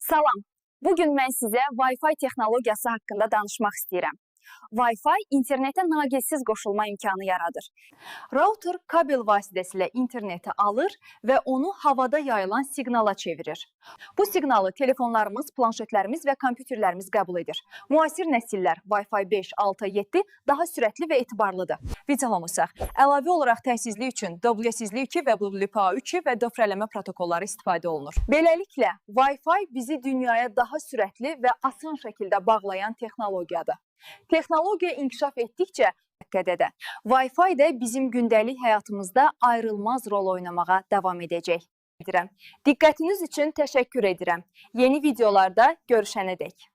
Salam, bugün mən sizə Wi-Fi texnologiyası haqqında danışmaq istəyirəm. Wi-Fi internetə naqilsiz qoşulma imkanı yaradır. Router kabel vasitəsilə interneti alır və onu havada yayılan siqnala çevirir. Bu siqnalı telefonlarımız, planşetlərimiz və kompüterlərimiz qəbul edir. Müasir nəsillər Wi-Fi 5, 6, 7 daha sürətli və etibarlıdır. Videolamısaq, əlavə olaraq təhlükəsizlik üçün WSizlik 2 və WPA2 və dövrələmə protokolları istifadə olunur. Beləliklə, Wi-Fi bizi dünyaya daha sürətli və asan şəkildə bağlayan texnologiyadır. Texnologiya inkişaf etdikcə qədədə Wi-Fi də bizim gündəlik həyatımızda ayrılmaz rol oynamağa davam edəcək. Diqqətiniz üçün təşəkkür edirəm. Yeni videolarda görüşənədək.